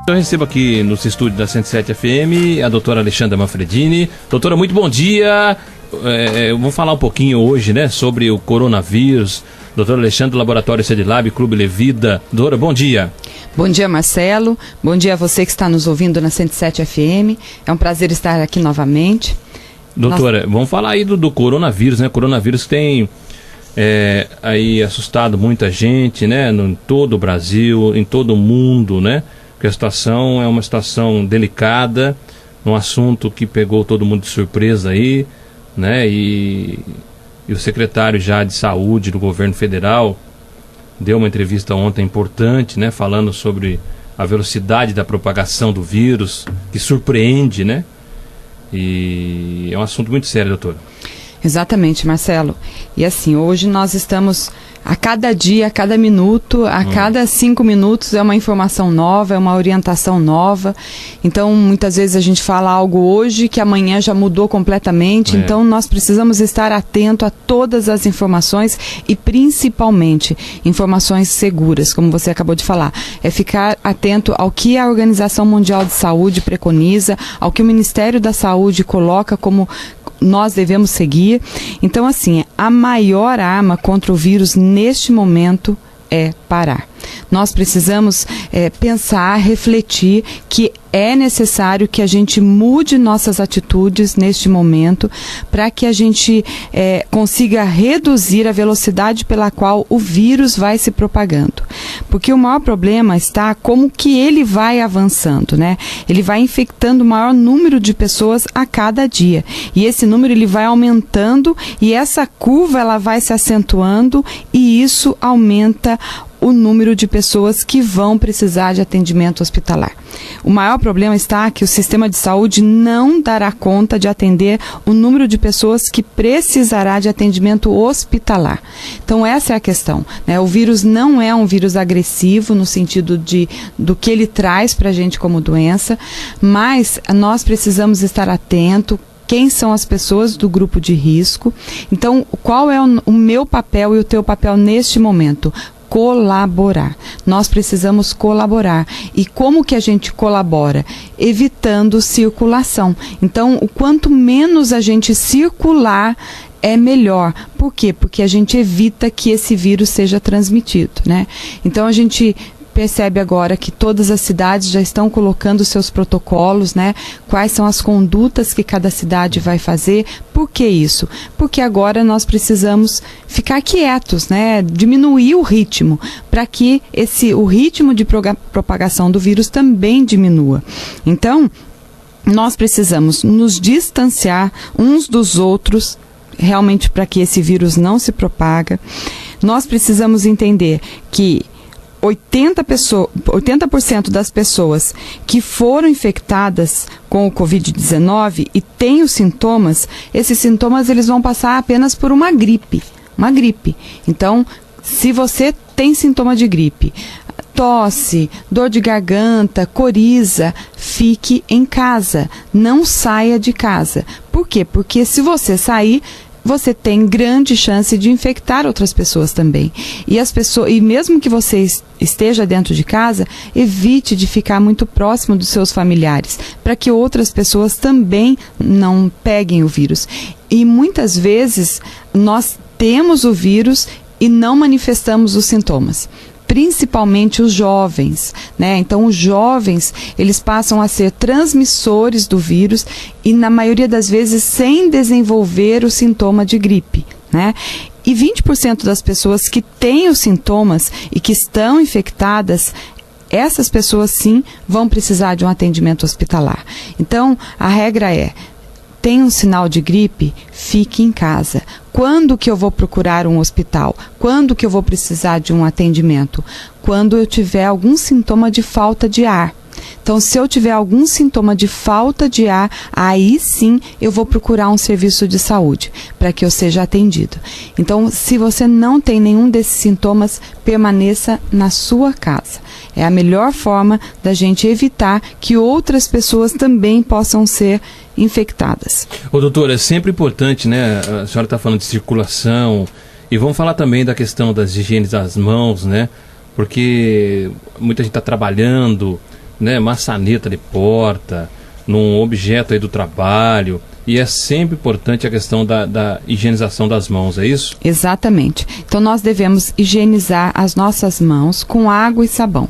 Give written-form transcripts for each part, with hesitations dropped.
Eu recebo aqui nos estúdios da 107 FM a doutora Alexandra Manfredini. Doutora, muito bom dia. Vamos falar um pouquinho hoje, né, sobre o coronavírus. Doutora Alexandra, do Laboratório CEDILAB, Clube Levida. Doutora, bom dia. Bom dia, Marcelo. Bom dia a você que está nos ouvindo na 107 FM. É um prazer estar aqui novamente. Doutora, vamos falar aí do coronavírus, né? O coronavírus tem aí assustado muita gente, né? Em todo o Brasil, em todo o mundo, né? Porque a situação é uma situação delicada, um assunto que pegou todo mundo de surpresa aí, né? E o secretário já de saúde do governo federal deu uma entrevista ontem importante, né? Falando sobre a velocidade da propagação do vírus, que surpreende, né? E é um assunto muito sério, doutora. Exatamente, Marcelo. E assim, hoje nós estamos, a cada dia, a cada minuto, a cada 5 minutos é uma informação nova, é uma orientação nova. Então, muitas vezes a gente fala algo hoje que amanhã já mudou completamente. Então, nós precisamos estar atento a todas as informações e, principalmente, informações seguras, como você acabou de falar. É ficar atento ao que a Organização Mundial de Saúde preconiza, ao que o Ministério da Saúde coloca como nós devemos seguir. Então, assim, a maior arma contra o vírus neste momento é parar. Nós precisamos pensar, refletir que é necessário que a gente mude nossas atitudes neste momento para que a gente consiga reduzir a velocidade pela qual o vírus vai se propagando. Porque o maior problema está como que ele vai avançando, né? Ele vai infectando o maior número de pessoas a cada dia. E esse número ele vai aumentando e essa curva ela vai se acentuando e isso aumenta o número de pessoas que vão precisar de atendimento hospitalar. O maior problema está que o sistema de saúde não dará conta de atender o número de pessoas que precisará de atendimento hospitalar. Então essa é a questão, né? O vírus não é um vírus agressivo no sentido do que ele traz para a gente como doença, mas nós precisamos estar atentos. Quem são as pessoas do grupo de risco? Então, qual é o meu papel e o teu papel neste momento? Colaborar. Nós precisamos colaborar. E como que a gente colabora? Evitando circulação. Então, o quanto menos a gente circular, é melhor. Por quê? Porque a gente evita que esse vírus seja transmitido, né? Então, a gente percebe agora que todas as cidades já estão colocando seus protocolos, né? Quais são as condutas que cada cidade vai fazer. Por que isso? Porque agora nós precisamos ficar quietos, né? Diminuir o ritmo, para que o ritmo de propagação do vírus também diminua. Então, nós precisamos nos distanciar uns dos outros, realmente para que esse vírus não se propaga. Nós precisamos entender que 80% das pessoas que foram infectadas com o Covid-19 e têm os sintomas, esses sintomas eles vão passar apenas por uma gripe. Então, se você tem sintoma de gripe, tosse, dor de garganta, coriza, fique em casa, não saia de casa. Por quê? Porque se você sair, você tem grande chance de infectar outras pessoas também. E mesmo que você esteja dentro de casa, evite de ficar muito próximo dos seus familiares, para que outras pessoas também não peguem o vírus. E muitas vezes nós temos o vírus e não manifestamos os sintomas. Principalmente os jovens, né? Então, os jovens, eles passam a ser transmissores do vírus e, na maioria das vezes, sem desenvolver o sintoma de gripe, né? E 20% das pessoas que têm os sintomas e que estão infectadas, essas pessoas, sim, vão precisar de um atendimento hospitalar. Então, a regra é: tem um sinal de gripe, fique em casa. Quando que eu vou procurar um hospital? Quando que eu vou precisar de um atendimento? Quando eu tiver algum sintoma de falta de ar. Então, se eu tiver algum sintoma de falta de ar, aí sim eu vou procurar um serviço de saúde para que eu seja atendido. Então, se você não tem nenhum desses sintomas, permaneça na sua casa. É a melhor forma da gente evitar que outras pessoas também possam ser infectadas. Ô, doutora, é sempre importante, né? A senhora está falando de circulação e vamos falar também da questão das higienes das mãos, né? Porque muita gente está trabalhando, né, maçaneta de porta, num objeto aí do trabalho. E é sempre importante a questão da higienização das mãos, é isso? Exatamente. Então nós devemos higienizar as nossas mãos com água e sabão.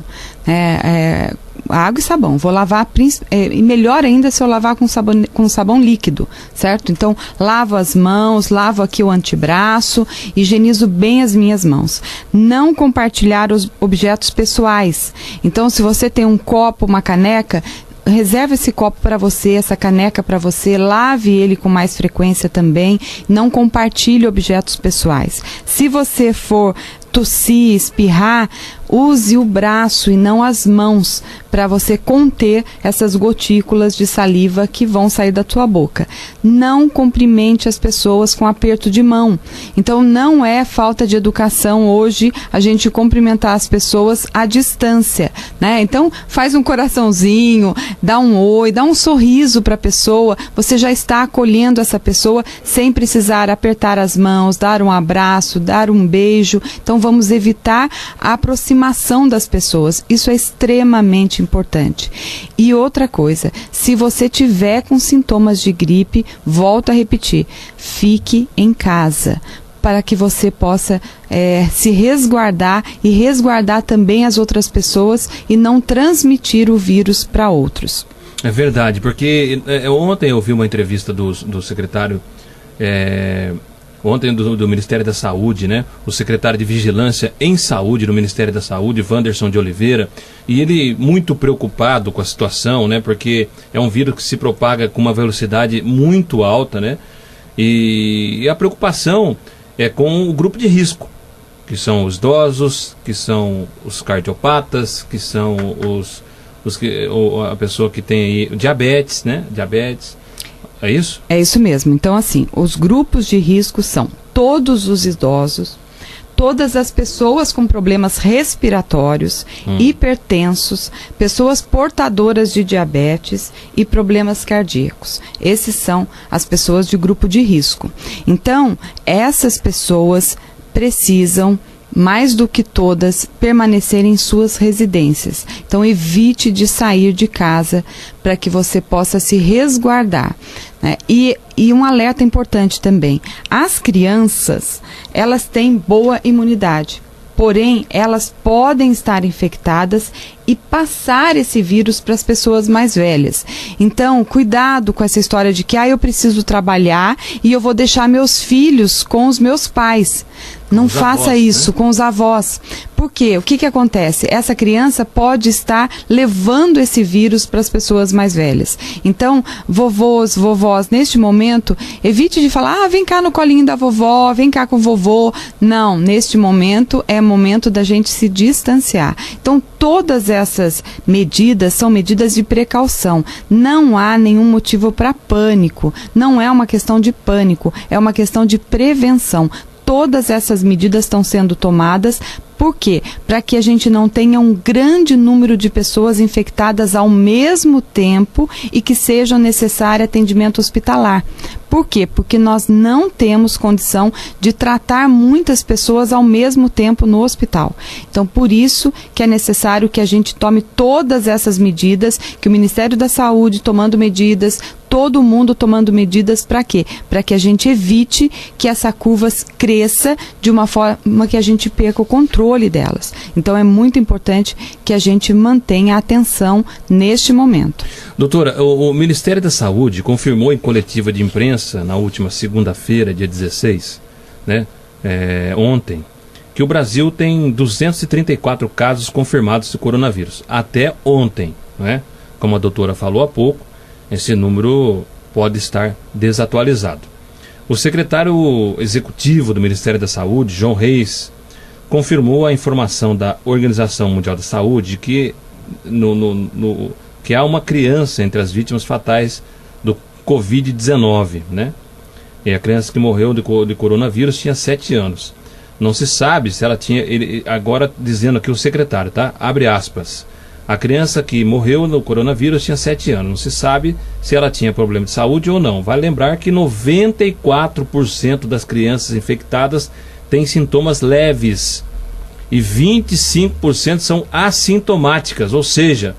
Água e sabão. Vou lavar, e melhor ainda se eu lavar com sabão líquido, certo? Então, lavo as mãos, lavo aqui o antebraço, higienizo bem as minhas mãos. Não compartilhar os objetos pessoais. Então, se você tem um copo, uma caneca, reserve esse copo para você, essa caneca para você, lave ele com mais frequência também, não compartilhe objetos pessoais. Se você for tossir, espirrar, use o braço e não as mãos para você conter essas gotículas de saliva que vão sair da tua boca. Não cumprimente as pessoas com aperto de mão. Então não é falta de educação hoje a gente cumprimentar as pessoas à distância, né? Então faz um coraçãozinho, dá um oi, dá um sorriso para a pessoa, você já está acolhendo essa pessoa sem precisar apertar as mãos, dar um abraço, dar um beijo. Então vamos evitar a aproximação das pessoas. Isso é extremamente importante. E outra coisa, se você tiver com sintomas de gripe, volto a repetir, fique em casa, para que você possa se resguardar e resguardar também as outras pessoas e não transmitir o vírus para outros. É verdade, porque ontem eu vi uma entrevista do secretário ontem do Ministério da Saúde, né? O secretário de Vigilância em Saúde do Ministério da Saúde, Wanderson de Oliveira, e ele muito preocupado com a situação, né? Porque é um vírus que se propaga com uma velocidade muito alta, né? E a preocupação é com o grupo de risco, que são os idosos, que são os cardiopatas, que são a pessoa que tem aí diabetes, né? Diabetes. É isso? É isso mesmo. Então, assim, os grupos de risco são todos os idosos, todas as pessoas com problemas respiratórios, hipertensos, pessoas portadoras de diabetes e problemas cardíacos. Esses são as pessoas de grupo de risco. Então, essas pessoas precisam, mais do que todas, permanecer em suas residências. Então, evite de sair de casa para que você possa se resguardar, né? E um alerta importante também. As crianças, elas têm boa imunidade. Porém, elas podem estar infectadas e passar esse vírus para as pessoas mais velhas. Então, cuidado com essa história de que eu preciso trabalhar e eu vou deixar meus filhos com os meus pais. Não faça isso, né? Com os avós. Por quê? O que acontece? Essa criança pode estar levando esse vírus para as pessoas mais velhas. Então, vovôs, vovós, neste momento, evite de falar, vem cá no colinho da vovó, vem cá com o vovô. Não, neste momento é momento da gente se distanciar. Então, todas essas medidas são medidas de precaução. Não há nenhum motivo para pânico. Não é uma questão de pânico, é uma questão de prevenção. Todas essas medidas estão sendo tomadas. Por quê? Para que a gente não tenha um grande número de pessoas infectadas ao mesmo tempo e que seja necessário atendimento hospitalar. Por quê? Porque nós não temos condição de tratar muitas pessoas ao mesmo tempo no hospital. Então, por isso que é necessário que a gente tome todas essas medidas, que o Ministério da Saúde tomando medidas, todo mundo tomando medidas para quê? Para que a gente evite que essa curva cresça de uma forma que a gente perca o controle delas. Então é muito importante que a gente mantenha a atenção neste momento. Doutora, o Ministério da Saúde confirmou em coletiva de imprensa na última segunda-feira, dia 16, né, ontem, que o Brasil tem 234 casos confirmados de coronavírus. Até ontem, né? Como a doutora falou há pouco, esse número pode estar desatualizado. O secretário executivo do Ministério da Saúde, João Reis, confirmou a informação da Organização Mundial da Saúde que, que há uma criança entre as vítimas fatais do Covid-19, né? E a criança que morreu de coronavírus tinha 7 anos. Não se sabe se ela tinha... agora dizendo aqui o secretário, tá? Abre aspas. A criança que morreu no coronavírus tinha 7 anos. Não se sabe se ela tinha problema de saúde ou não. Vale lembrar que 94% das crianças infectadas têm sintomas leves e 25% são assintomáticas, ou seja,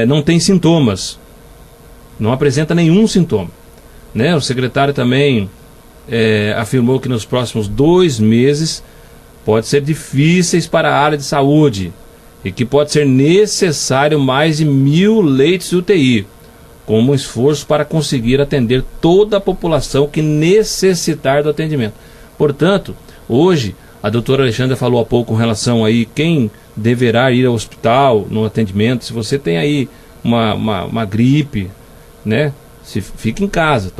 não tem sintomas, não apresenta nenhum sintoma, né? O secretário também afirmou que nos próximos 2 meses pode ser difíceis para a área de saúde e que pode ser necessário mais de 1.000 leitos de UTI, como um esforço para conseguir atender toda a população que necessitar do atendimento. Portanto, hoje, a doutora Alexandra falou há pouco com relação aí quem deverá ir ao hospital no atendimento. Se você tem aí uma gripe, né? Fica em casa,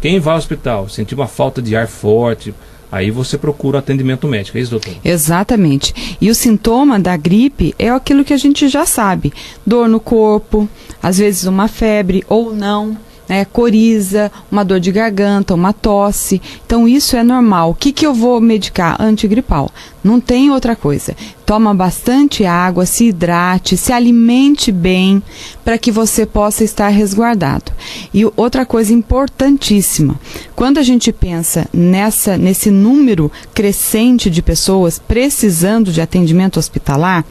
quem vai ao hospital, sentir uma falta de ar forte, aí você procura atendimento médico, é isso, doutor? Exatamente. E o sintoma da gripe é aquilo que a gente já sabe: dor no corpo, às vezes uma febre ou não, né? Coriza, uma dor de garganta, uma tosse. Então isso é normal. O que eu vou medicar? Antigripal. Não tem outra coisa. Toma bastante água, se hidrate, se alimente bem para que você possa estar resguardado. E outra coisa importantíssima, quando a gente pensa nesse número crescente de pessoas precisando de atendimento hospitalar,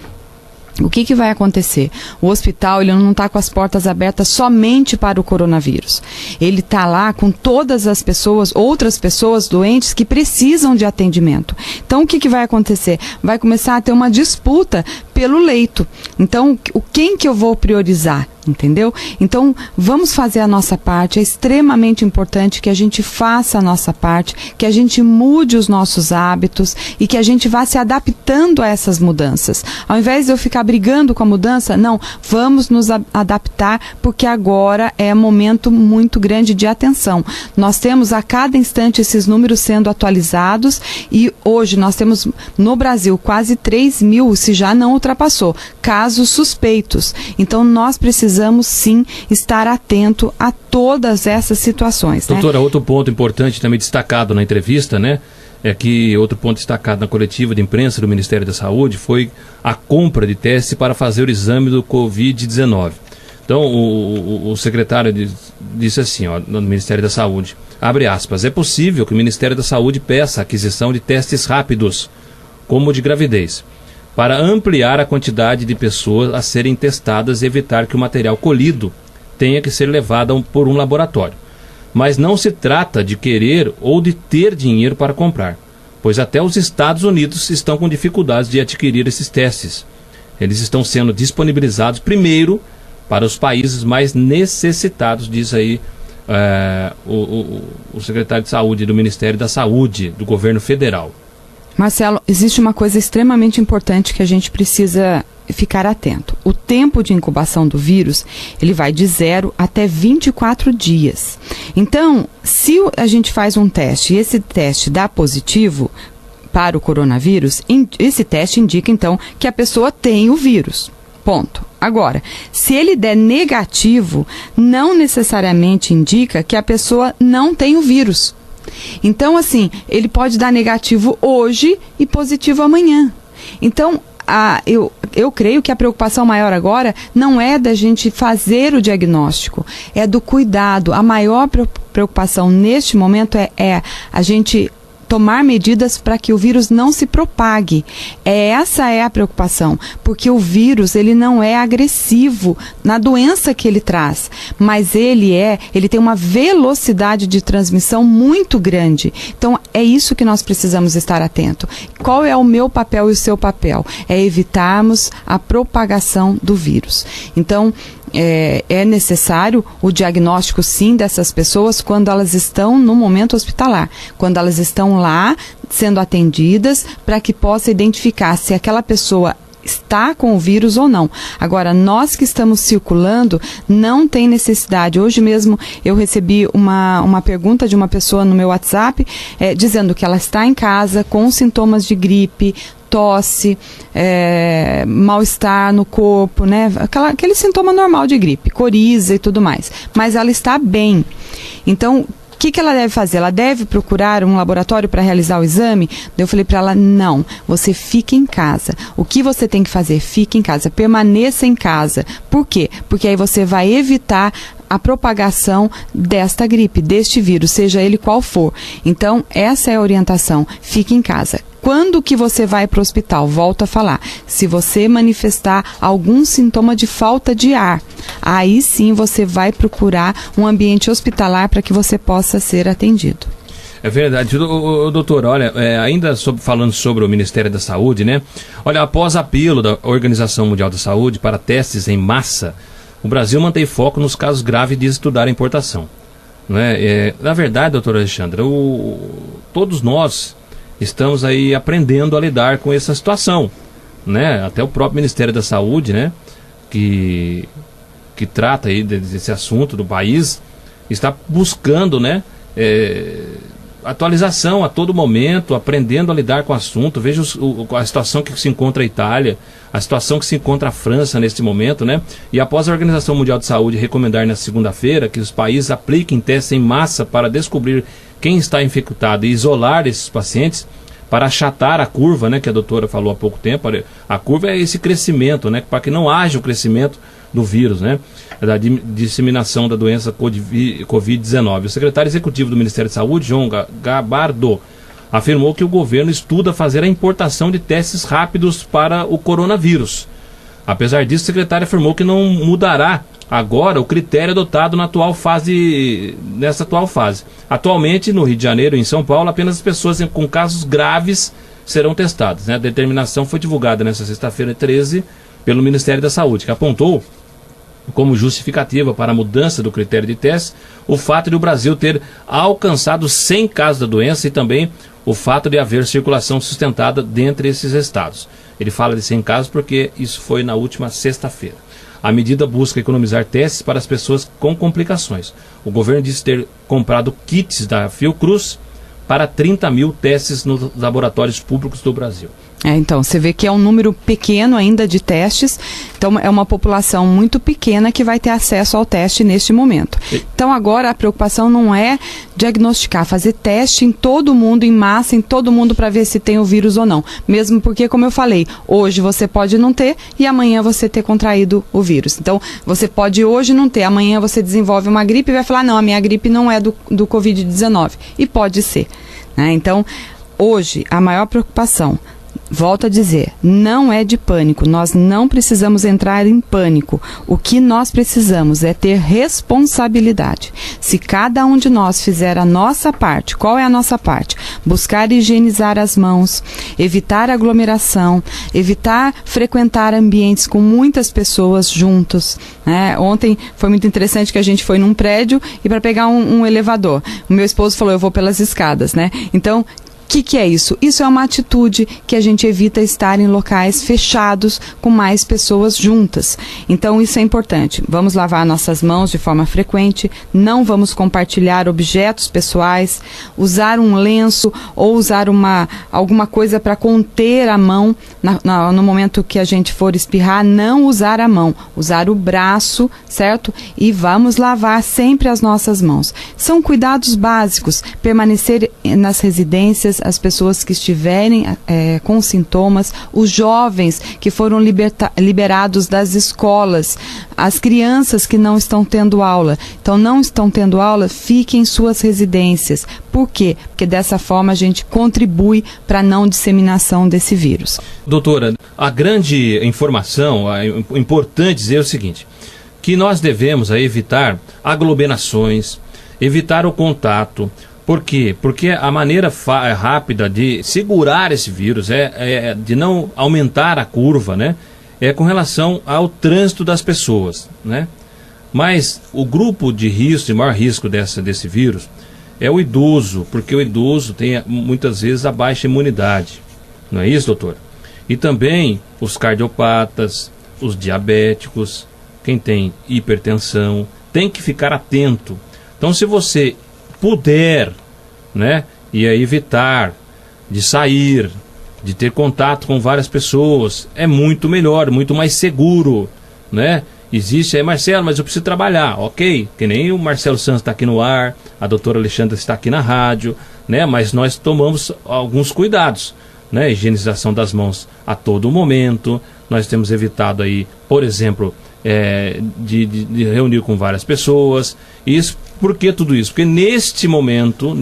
o que vai acontecer? O hospital ele não está com as portas abertas somente para o coronavírus. Ele está lá com todas as pessoas, outras pessoas doentes que precisam de atendimento. Então, o que vai acontecer? Vai começar a ter uma disputa pelo leito. Então, quem que eu vou priorizar? Entendeu? Então, vamos fazer a nossa parte. É extremamente importante que a gente faça a nossa parte, que a gente mude os nossos hábitos e que a gente vá se adaptando a essas mudanças. Ao invés de eu ficar brigando com a mudança, não, vamos nos adaptar, porque agora é um momento muito grande de atenção. Nós temos a cada instante esses números sendo atualizados e hoje nós temos no Brasil quase 3.000, se já não ultrapassou, casos suspeitos. Então, nós precisamos sim estar atento a todas essas situações. Doutora, outro ponto importante também destacado na entrevista, né? É que outro ponto destacado na coletiva de imprensa do Ministério da Saúde foi a compra de testes para fazer o exame do Covid-19. Então, o secretário disse assim, no Ministério da Saúde, abre aspas, é possível que o Ministério da Saúde peça a aquisição de testes rápidos, como o de gravidez, para ampliar a quantidade de pessoas a serem testadas e evitar que o material colhido tenha que ser levado por um laboratório. Mas não se trata de querer ou de ter dinheiro para comprar, pois até os Estados Unidos estão com dificuldades de adquirir esses testes. Eles estão sendo disponibilizados primeiro para os países mais necessitados, diz aí o secretário de Saúde do Ministério da Saúde do governo federal. Marcelo, existe uma coisa extremamente importante que a gente precisa ficar atento. O tempo de incubação do vírus, ele vai de 0 até 24 dias. Então, se a gente faz um teste e esse teste dá positivo para o coronavírus, esse teste indica então que a pessoa tem o vírus. Ponto. Agora, se ele der negativo, não necessariamente indica que a pessoa não tem o vírus. Então, assim, ele pode dar negativo hoje e positivo amanhã. Então, eu creio que a preocupação maior agora não é da gente fazer o diagnóstico, é do cuidado. A maior preocupação neste momento é a gente tomar medidas para que o vírus não se propague. Essa é a preocupação, porque o vírus ele não é agressivo na doença que ele traz, mas ele tem uma velocidade de transmissão muito grande. Então é isso que nós precisamos estar atento. Qual é o meu papel e o seu papel? É evitarmos a propagação do vírus. Então é necessário o diagnóstico, sim, dessas pessoas quando elas estão no momento hospitalar, quando elas estão lá sendo atendidas, para que possa identificar se aquela pessoa está com o vírus ou não. Agora, nós que estamos circulando, não tem necessidade. Hoje mesmo eu recebi uma pergunta de uma pessoa no meu WhatsApp, dizendo que ela está em casa com sintomas de gripe, tosse, mal-estar no corpo, né? Aquele sintoma normal de gripe, coriza e tudo mais. Mas ela está bem. Então, o que ela deve fazer? Ela deve procurar um laboratório para realizar o exame? Eu falei para ela, não, você fica em casa. O que você tem que fazer? Fique em casa, permaneça em casa. Por quê? Porque aí você vai evitar a propagação desta gripe, deste vírus, seja ele qual for. Então, essa é a orientação. Fique em casa. Quando que você vai para o hospital? Volto a falar. Se você manifestar algum sintoma de falta de ar, aí sim você vai procurar um ambiente hospitalar para que você possa ser atendido. É verdade. Doutor, olha, ainda falando sobre o Ministério da Saúde, né? Olha, após apelo da Organização Mundial da Saúde para testes em massa, o Brasil mantém foco nos casos graves de estudar a importação. Né? Na verdade, doutora Alexandra, todos nós estamos aí aprendendo a lidar com essa situação, né? Até o próprio Ministério da Saúde, né? Que trata aí desse assunto do país, está buscando, né? Atualização a todo momento, aprendendo a lidar com o assunto. Veja a situação que se encontra a Itália, a situação que se encontra a França neste momento, né? E após a Organização Mundial de Saúde recomendar na segunda-feira que os países apliquem testes em massa para descobrir quem está infectado e isolar esses pacientes, para achatar a curva, né, que a doutora falou há pouco tempo. A curva é esse crescimento, né, para que não haja o crescimento do vírus, né, da disseminação da doença Covid-19. O secretário executivo do Ministério da Saúde, João Gabardo, afirmou que o governo estuda fazer a importação de testes rápidos para o coronavírus. Apesar disso, o secretário afirmou que não mudará agora o critério adotado nessa atual fase. Atualmente, no Rio de Janeiro e em São Paulo, apenas as pessoas com casos graves serão testadas, né? A determinação foi divulgada nesta sexta-feira 13 pelo Ministério da Saúde, que apontou como justificativa para a mudança do critério de teste o fato de o Brasil ter alcançado 100 casos da doença e também o fato de haver circulação sustentada dentre esses estados. Ele fala de 100 casos porque isso foi na última sexta-feira. A medida busca economizar testes para as pessoas com complicações. O governo disse ter comprado kits da Fiocruz para 30 mil testes nos laboratórios públicos do Brasil. Então, você vê que é um número pequeno ainda de testes, então é uma população muito pequena que vai ter acesso ao teste neste momento. Então, agora a preocupação não é diagnosticar, fazer teste em todo mundo, em massa, em todo mundo para ver se tem o vírus ou não. Mesmo porque, como eu falei, hoje você pode não ter e amanhã você ter contraído o vírus. Então, você pode hoje não ter, amanhã você desenvolve uma gripe e vai falar, não, a minha gripe não é do Covid-19. E pode ser, né? Então, hoje, a maior preocupação, volto a dizer, não é de pânico, nós não precisamos entrar em pânico. O que nós precisamos é ter responsabilidade. Se cada um de nós fizer a nossa parte, qual é a nossa parte? Buscar higienizar as mãos, evitar aglomeração, evitar frequentar ambientes com muitas pessoas juntos, né? Ontem foi muito interessante que a gente foi num prédio e para pegar um elevador, o meu esposo falou, eu vou pelas escadas, né? Então, o que é isso? Isso é uma atitude que a gente evita estar em locais fechados com mais pessoas juntas. Então isso é importante. Vamos lavar nossas mãos de forma frequente, não vamos compartilhar objetos pessoais, usar um lenço ou usar alguma coisa para conter a mão no momento que a gente for espirrar, não usar a mão, usar o braço, certo? E vamos lavar sempre as nossas mãos. São cuidados básicos, permanecer nas residências, as pessoas que estiverem com sintomas, os jovens que foram liberados das escolas, as crianças que não estão tendo aula. Então, não estão tendo aula, fiquem em suas residências. Por quê? Porque dessa forma a gente contribui para a não disseminação desse vírus. Doutora, a grande informação, o importante dizer é o seguinte, que nós devemos evitar aglomerações, evitar o contato. Por quê? Porque a maneira rápida de segurar esse vírus, de não aumentar a curva, né? É com relação ao trânsito das pessoas, né? Mas o grupo de risco, de maior risco desse vírus, é o idoso, porque o idoso tem muitas vezes a baixa imunidade. Não é isso, doutor? E também os cardiopatas, os diabéticos, quem tem hipertensão, tem que ficar atento. Então, se você puder, né, e evitar de sair, de ter contato com várias pessoas, é muito melhor, muito mais seguro, né? Existe aí, Marcelo, mas eu preciso trabalhar, ok? Que nem o Marcelo Santos está aqui no ar, a doutora Alexandra está aqui na rádio, né? Mas nós tomamos alguns cuidados, né? Higienização das mãos a todo momento, nós temos evitado aí, por exemplo, de reunir com várias pessoas. Isso, por que tudo isso? Porque neste momento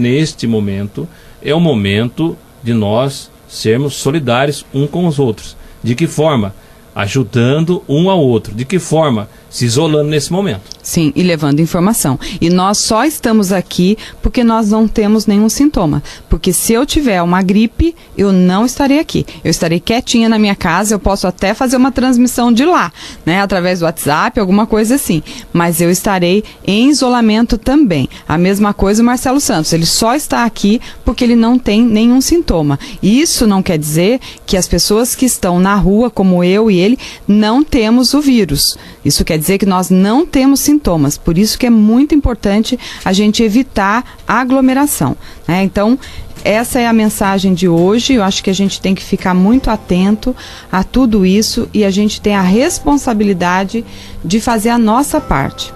é o momento de nós sermos solidários um com os outros. De que forma? Ajudando um ao outro. De que forma? Se isolando nesse momento. Sim, e levando informação. E nós só estamos aqui porque nós não temos nenhum sintoma. Porque se eu tiver uma gripe, eu não estarei aqui. Eu estarei quietinha na minha casa, eu posso até fazer uma transmissão de lá, né? Através do WhatsApp, alguma coisa assim. Mas eu estarei em isolamento também. A mesma coisa o Marcelo Santos. Ele só está aqui porque ele não tem nenhum sintoma. Isso não quer dizer que as pessoas que estão na rua, como eu e ele, não temos o vírus. Isso quer dizer que nós não temos sintomas. Por isso que é muito importante a gente evitar a aglomeração, né? Então, essa é a mensagem de hoje. Eu acho que a gente tem que ficar muito atento a tudo isso e a gente tem a responsabilidade de fazer a nossa parte.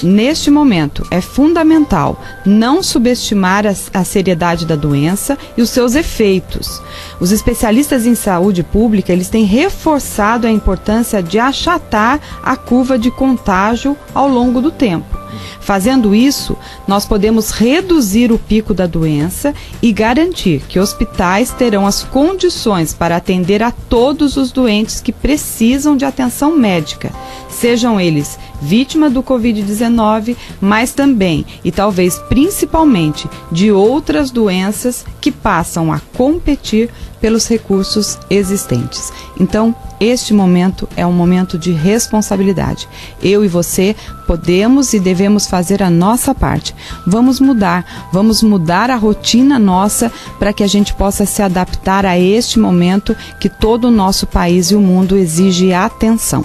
Neste momento, é fundamental não subestimar a seriedade da doença e os seus efeitos. Os especialistas em saúde pública, eles têm reforçado a importância de achatar a curva de contágio ao longo do tempo. Fazendo isso, nós podemos reduzir o pico da doença e garantir que hospitais terão as condições para atender a todos os doentes que precisam de atenção médica, sejam eles vítima do Covid-19, mas também, e talvez principalmente, de outras doenças que passam a competir pelos recursos existentes. Então, este momento é um momento de responsabilidade. Eu e você podemos e devemos fazer a nossa parte. Vamos mudar a rotina nossa para que a gente possa se adaptar a este momento que todo o nosso país e o mundo exige atenção.